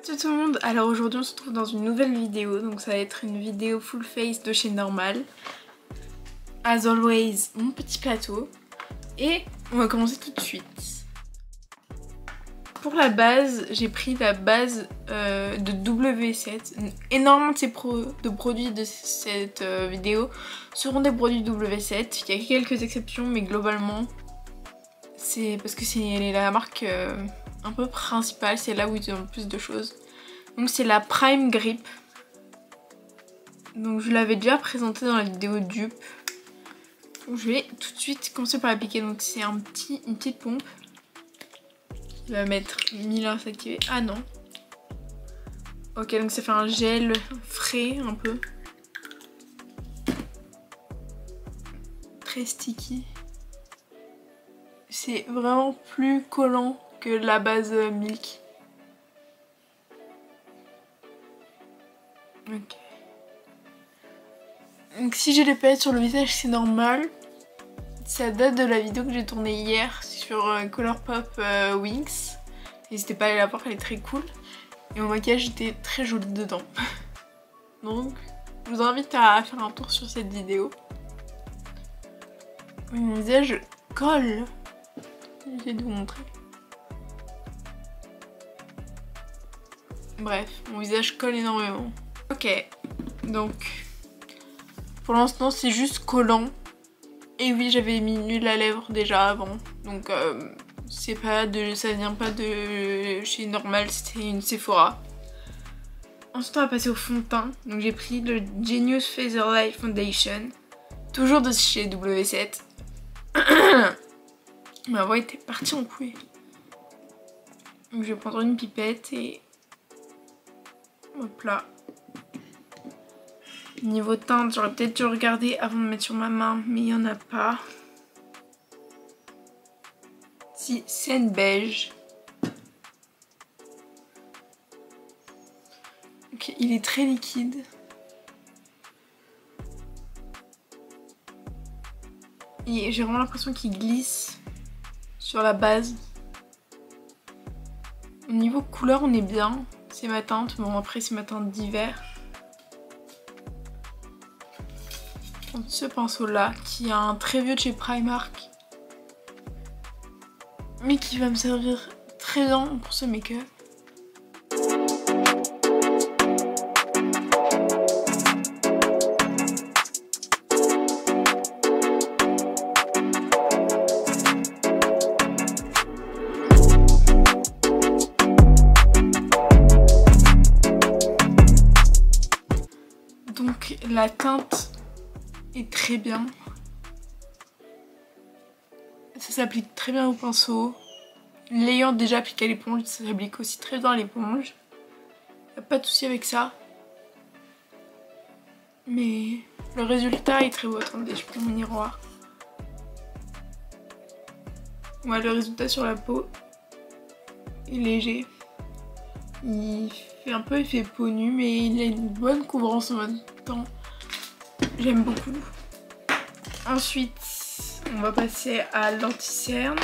Salut tout le monde, alors aujourd'hui on se retrouve dans une nouvelle vidéo, donc ça va être une vidéo full face de chez Normal. As always, mon petit plateau. Et on va commencer tout de suite. Pour la base, j'ai pris la base de W7. Énormément de produits de cette vidéo seront des produits W7. Il y a quelques exceptions, mais globalement, c'est parce que c'est la marque un peu principale, c'est là où ils ont le plus de choses. Donc c'est la Prime Grip. Donc je l'avais déjà présenté dans la vidéo dupe. Donc je vais tout de suite commencer par l'appliquer. Donc c'est une petite pompe. Il va mettre 1000 à s'activer. Ah non. Ok, donc ça fait un gel frais un peu. Très sticky. C'est vraiment plus collant que la base Milk. Ok. Donc si j'ai les paillettes sur le visage, c'est normal. Ça date de la vidéo que j'ai tournée hier sur Colourpop Wings. N'hésitez pas à aller la voir, elle est très cool. Et mon maquillage était très joli dedans. Donc je vous invite à faire un tour sur cette vidéo. Mon visage colle. J'essaie de vous montrer. Bref, mon visage colle énormément. Ok, donc pour l'instant c'est juste collant. Et oui, j'avais mis l'huile à lèvres déjà avant. Donc c'est pas de, ça vient pas de chez Normal, c'était une Sephora. Ensuite on va passer au fond de teint. Donc j'ai pris le Genius Featherlight Foundation. Toujours de chez W7. Ma voix était partie en couille. Donc je vais prendre une pipette et... hop là. Niveau teinte, j'aurais peut-être dû regarder avant de mettre sur ma main, mais il n'y en a pas. Si, scène beige. Ok, il est très liquide. Et j'ai vraiment l'impression qu'il glisse sur la base. Au niveau couleur, on est bien. C'est ma teinte. Bon, après, c'est ma teinte d'hiver. Ce pinceau là qui est un très vieux de chez Primark mais qui va me servir très bien pour ce make-up. Donc la teinte est très bien. Ça s'applique très bien au pinceau. L'ayant déjà appliqué à l'éponge, ça s'applique aussi très bien à l'éponge. Y'a pas de souci avec ça. Mais le résultat est très beau. Attendez, je prends mon miroir. Ouais, le résultat sur la peau est léger. Il fait un peu effet peau nue, mais il a une bonne couvrance en même temps. J'aime beaucoup. Ensuite, on va passer à l'anti-cerne,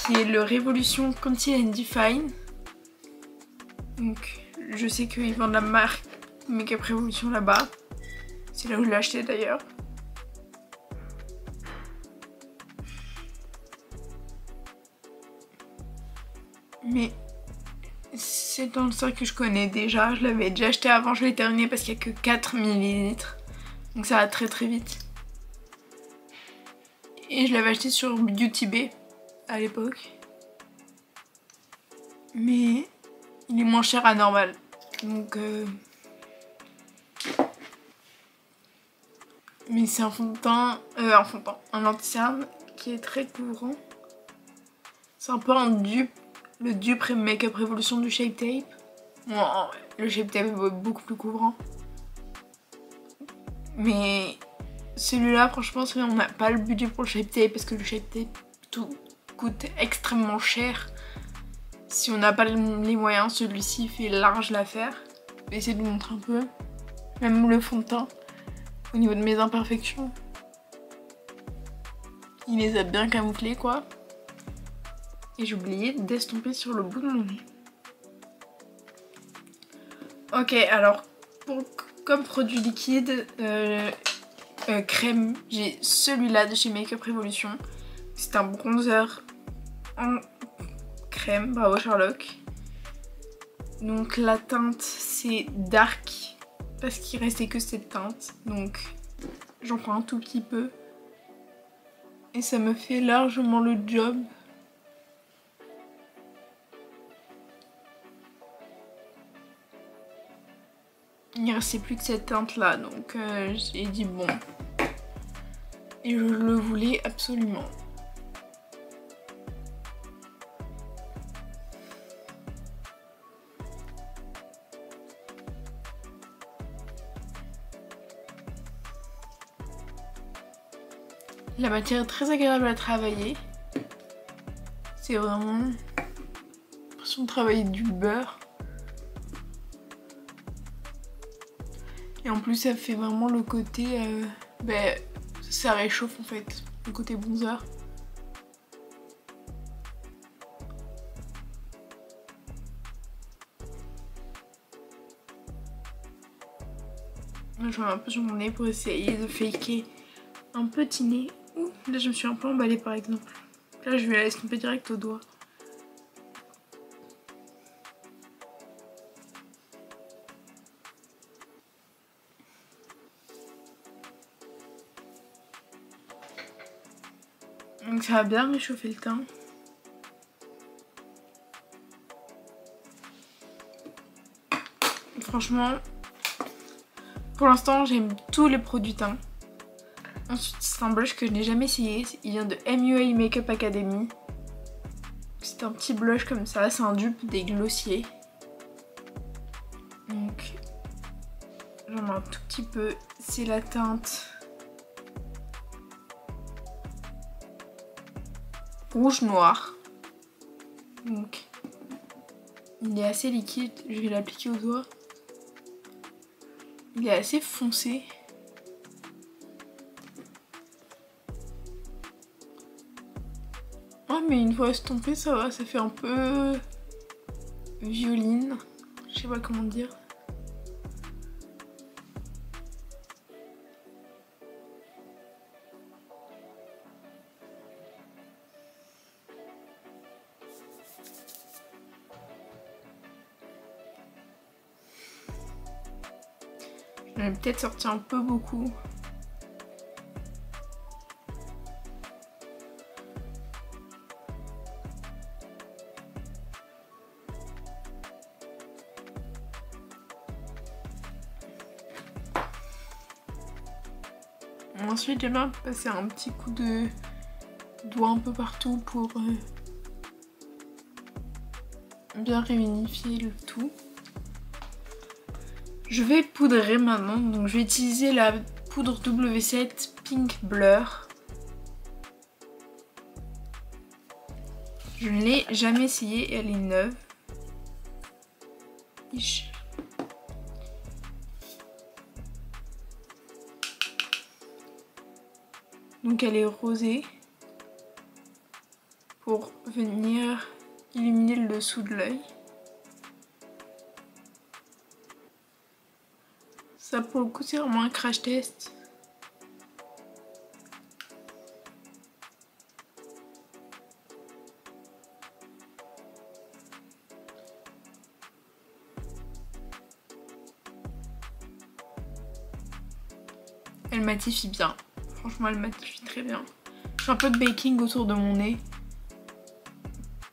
qui est le Révolution Conceal and Define. Donc, je sais qu'ils vendent la marque Make Up Revolution là-bas. C'est là où je l'ai acheté d'ailleurs. Mais c'est un ça que je connais déjà. Je l'avais déjà acheté avant, je l'ai terminé parce qu'il n'y a que 4 ml. Donc ça va très très vite. Et je l'avais acheté sur Beauty Bay à l'époque. Mais il est moins cher à Normal. Donc mais c'est un fond de teint, un anti-cerne qui est très couvrant. C'est un peu un dupe, le dupe Make Up Revolution du Shape Tape. Bon, le Shape Tape est beaucoup plus couvrant. Mais celui-là, franchement, on n'a pas le budget pour le Shape Tape parce que le Shape Tape tout coûte extrêmement cher. Si on n'a pas les moyens, celui-ci fait large l'affaire. Je vais essayer de vous montrer un peu. Même le fond de teint, au niveau de mes imperfections, il les a bien camouflés quoi. Et j'ai oublié d'estomper sur le bout de mon nez. Ok, alors comme produit liquide, crème, j'ai celui-là de chez Makeup Revolution. C'est un bronzer en crème, bravo Sherlock. Donc la teinte c'est dark parce qu'il restait que cette teinte, donc j'en prends un tout petit peu et ça me fait largement le job. Il ne restait plus que cette teinte là, donc j'ai dit bon, et je le voulais absolument. La matière est très agréable à travailler. C'est vraiment l'impression de travailler du beurre. Et en plus ça fait vraiment le côté... ça réchauffe en fait, le côté bronzer. Je mets un peu sur mon nez pour essayer de faker un petit nez. Ouh, là je me suis un peu emballée par exemple. Là je vais la estomper direct au doigt. Donc ça va bien réchauffer le teint. Franchement, pour l'instant j'aime tous les produits teint. Ensuite c'est un blush que je n'ai jamais essayé. Il vient de MUA Makeup Academy. C'est un petit blush comme ça, c'est un dupe des Glossier. Donc j'en mets un tout petit peu. C'est la teinte rouge noir. Donc il est assez liquide, je vais l'appliquer au doigt. Il est assez foncé. Ah mais une fois estompé ça va, ça fait un peu violine. Je sais pas comment dire. J'en ai peut-être sorti un peu beaucoup. Ensuite j'aime bien passer un petit coup de doigt un peu partout pour bien réunifier le tout. Je vais poudrer maintenant, donc je vais utiliser la poudre W7 Pink Blur. Je ne l'ai jamais essayée, elle est neuve. Donc elle est rosée pour venir illuminer le dessous de l'œil. Ça pour le coup c'est vraiment un crash test. Elle matifie bien. Franchement elle matifie très bien. Je fais un peu de baking autour de mon nez.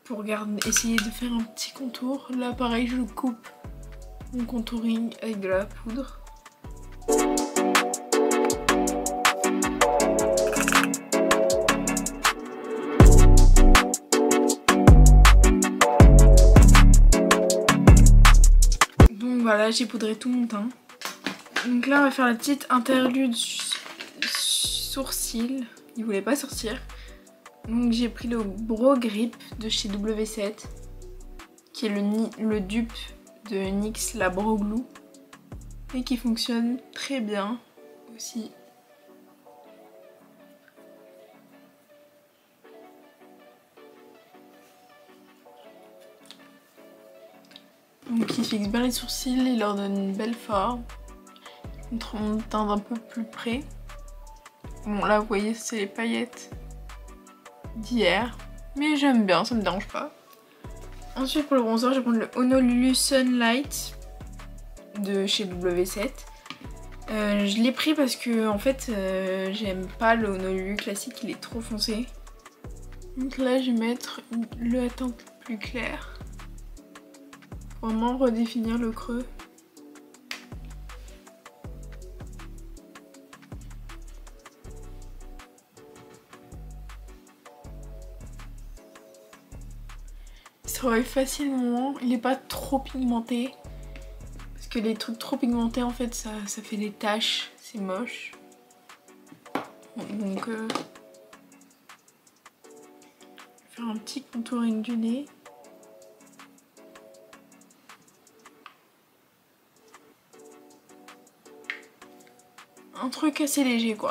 Pour essayer de faire un petit contour. Là pareil je coupe mon contouring avec de la poudre. Donc voilà, j'ai poudré tout mon teint. Donc là on va faire la petite interlude sourcil. Il voulait pas sortir. Donc j'ai pris le Brow Grip de chez W7 qui est le dupe de NYX la Brow Glue et qui fonctionne très bien aussi. Donc il fixe bien les sourcils, il leur donne une belle forme. Je montre mon teint d'un peu plus près. Bon là vous voyez c'est les paillettes d'hier. Mais j'aime bien, ça me dérange pas. Ensuite pour le bronzer, je vais prendre le Honolulu Sunlight de chez W7. Je l'ai pris parce que en fait j'aime pas le Honolulu classique, il est trop foncé. Donc là je vais mettre le teint plus clair. Pour vraiment redéfinir le creux. Il se travaille facilement, il n'est pas trop pigmenté. Parce que les trucs trop pigmentés en fait ça fait des taches, c'est moche. Donc faire un petit contouring du nez. Un truc assez léger quoi.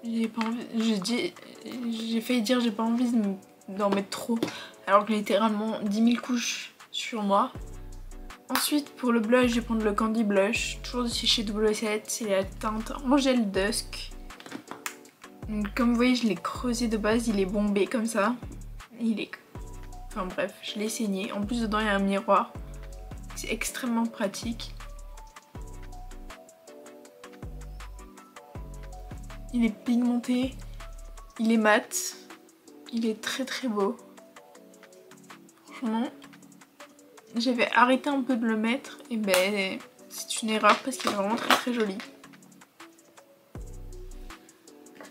J'ai pas envie, j'ai failli dire j'ai pas envie d'en mettre trop. Alors que littéralement 10 000 couches sur moi. Ensuite pour le blush je vais prendre le Candy Blush. Toujours de chez W7, c'est la teinte Angel Dusk. Donc, comme vous voyez je l'ai creusé de base, il est bombé comme ça. Enfin bref, je l'ai saigné. En plus dedans il y a un miroir. C'est extrêmement pratique. Il est pigmenté, il est mat, il est très très beau. Franchement, j'avais arrêté un peu de le mettre et ben c'est une erreur parce qu'il est vraiment très très joli.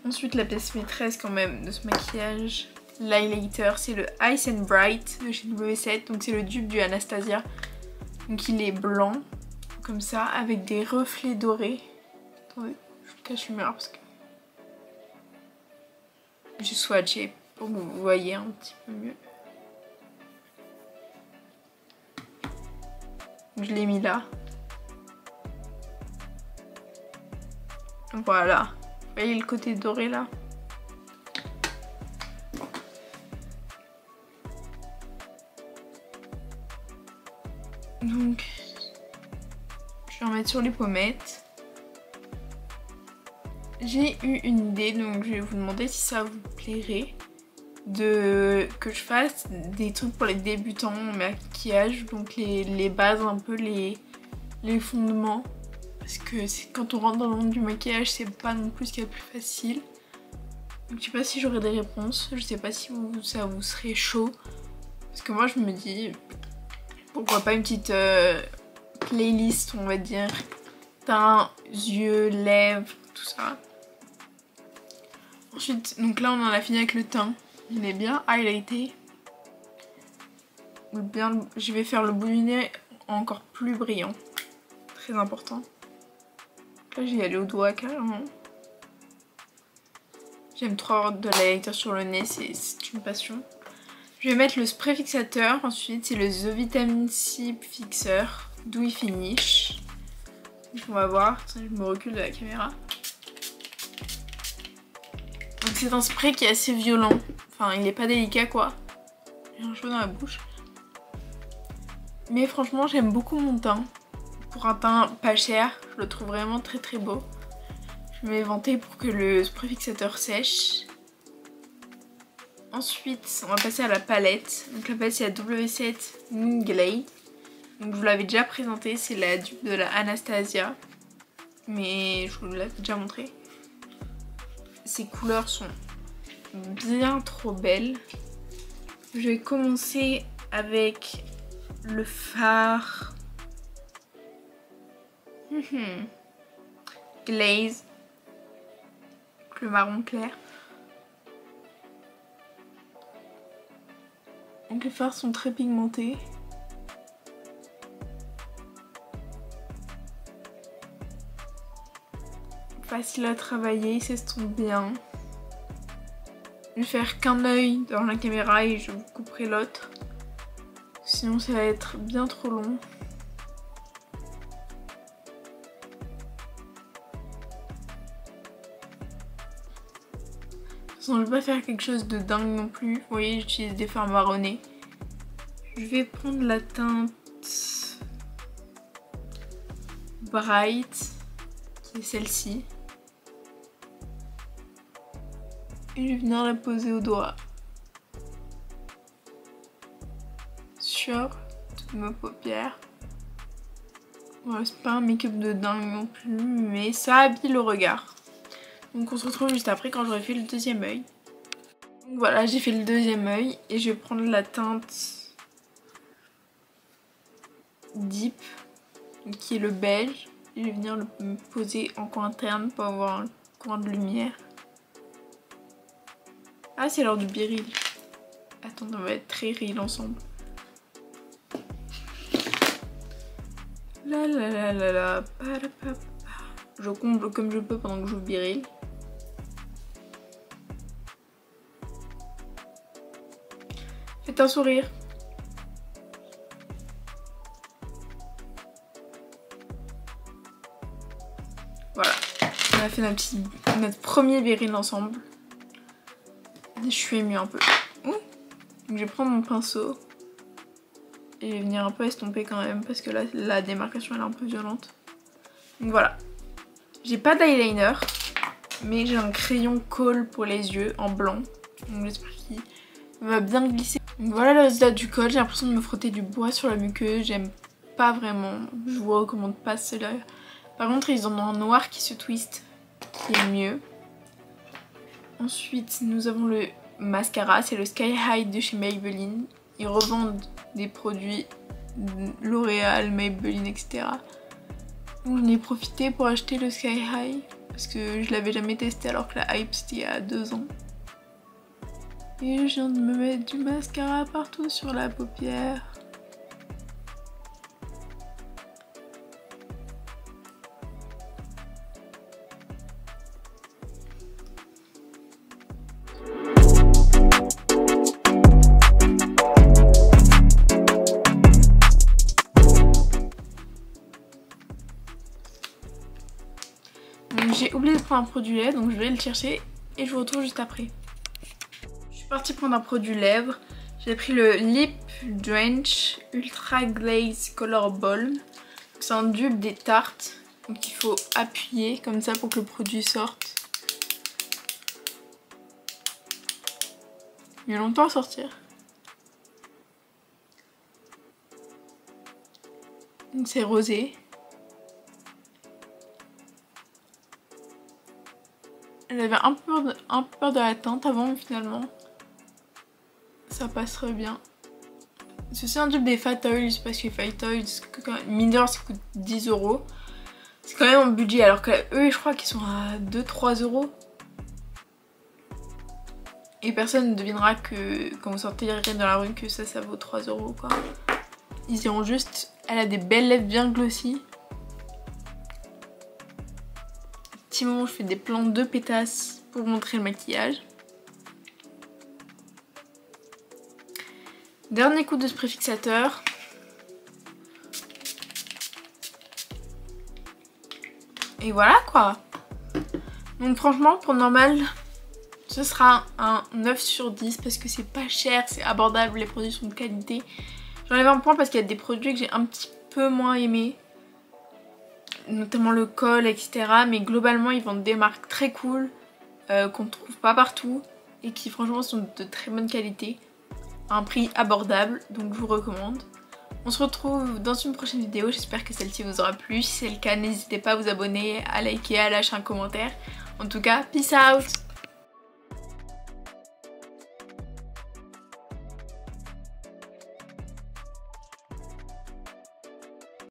Ensuite la pièce maîtresse quand même de ce maquillage, l'highlighter, c'est le Ice and Bright de chez W7, donc c'est le dupe du Anastasia. Donc il est blanc comme ça avec des reflets dorés. Attendez, je cache le miroir parce que j'ai swatché pour que vous voyez un petit peu mieux. Je l'ai mis là. Voilà. Vous voyez le côté doré là? Donc, je vais en mettre sur les pommettes. J'ai eu une idée, donc je vais vous demander si ça vous plairait que je fasse des trucs pour les débutants en maquillage, donc les bases, un peu les fondements, parce que quand on rentre dans le monde du maquillage c'est pas non plus ce qu'il y a de plus facile. Donc je sais pas si j'aurai des réponses, je sais pas si ça vous serait chaud, parce que moi je me dis pourquoi pas une petite playlist on va dire, teint, yeux, lèvres, tout ça. Ensuite, donc là on en a fini avec le teint. Il est bien highlighté. Je vais faire le bout du nez encore plus brillant. Très important. Là j'y aller au doigt carrément. J'aime trop avoir de l'highlighter sur le nez, c'est une passion. Je vais mettre le spray fixateur. Ensuite c'est le The Vitamin C Fixer Dewy Finish. On va voir, je me recule de la caméra. Donc c'est un spray qui est assez violent. Enfin il est pas délicat quoi. J'ai un cheveu dans la bouche. Mais franchement j'aime beaucoup mon teint. Pour un teint pas cher, je le trouve vraiment très très beau. Je vais vanter pour que le spray fixateur sèche. Ensuite on va passer à la palette. Donc la palette c'est la W7 Moon Glade. Donc je vous l'avais déjà présenté, c'est la dupe de la Anastasia. Mais je vous l'avais déjà montré. Ces couleurs sont bien trop belles. Je vais commencer avec le fard Glaze, le marron clair. Donc les fards sont très pigmentés. Facile à travailler, il s'estompe bien. Je vais faire qu'un œil dans la caméra et je vous couperai l'autre. Sinon ça va être bien trop long. De toute façon je vais pas faire quelque chose de dingue non plus. Vous voyez j'utilise des fards marronnés. Je vais prendre la teinte Bright, qui est celle-ci. Et je vais venir la poser au doigt. Sur toutes mes paupières. Ouais, c'est pas un make-up de dingue non plus, mais ça habille le regard. Donc on se retrouve juste après quand j'aurai fait le deuxième œil. Donc voilà, j'ai fait le deuxième œil et je vais prendre la teinte Deep, qui est le beige. Et je vais venir le poser en coin interne pour avoir un coin de lumière. Ah, c'est l'heure du biril. Attends, on va être très real ensemble. La la la la la, je comble comme je peux pendant que je joue biril. Faites un sourire. Voilà, on a fait notre premier viril ensemble. Je suis émue un peu. Donc je vais prendre mon pinceau et je vais venir un peu estomper quand même parce que là la démarcation elle est un peu violente. Donc voilà, j'ai pas d'eyeliner mais j'ai un crayon kohl pour les yeux en blanc. Donc j'espère qu'il va bien glisser. Donc voilà le résultat du kohl, j'ai l'impression de me frotter du bois sur la muqueuse, j'aime pas vraiment, je vous recommande pas ceux-là. Par contre ils en ont un noir qui se twist, qui est mieux. Ensuite nous avons le mascara, c'est le Sky High de chez Maybelline. Ils revendent des produits L'Oréal, Maybelline, etc. Donc j'en ai profité pour acheter le Sky High parce que je l'avais jamais testé alors que la hype c'était il y a 2 ans. Et je viens de me mettre du mascara partout sur la paupière. J'ai oublié de prendre un produit lait, donc je vais le chercher et je vous retrouve juste après. Je suis partie prendre un produit lèvres. J'ai pris le Lip Drench Ultra Glaze Color Balm. C'est un dupe des Tartes, donc il faut appuyer comme ça pour que le produit sorte. Il y a longtemps à sortir. C'est rosé. J'avais un peu peur de la teinte avant, mais finalement ça passerait bien. C'est aussi un dupe des Fat Oils parce que Fat Oils, mineur, ça coûte 10 €. C'est quand même un budget alors que eux je crois qu'ils sont à 2-3 €. Et personne ne devinera que quand vous sortirez dans la rue que ça vaut 3 € quoi. Ils diront juste, elle a des belles lèvres bien glossy. Petit moment je fais des plans de pétasses pour vous montrer le maquillage. Dernier coup de spray fixateur. Et voilà quoi. Donc franchement pour normal ce sera un 9 sur 10 parce que c'est pas cher, c'est abordable, les produits sont de qualité. J'enlève un point parce qu'il y a des produits que j'ai un petit peu moins aimés. Notamment le kohl, etc. Mais globalement ils vendent des marques très cool qu'on ne trouve pas partout et qui franchement sont de très bonne qualité à un prix abordable, donc je vous recommande. On se retrouve dans une prochaine vidéo, j'espère que celle-ci vous aura plu. Si c'est le cas, n'hésitez pas à vous abonner, à liker, à lâcher un commentaire. En tout cas, peace out!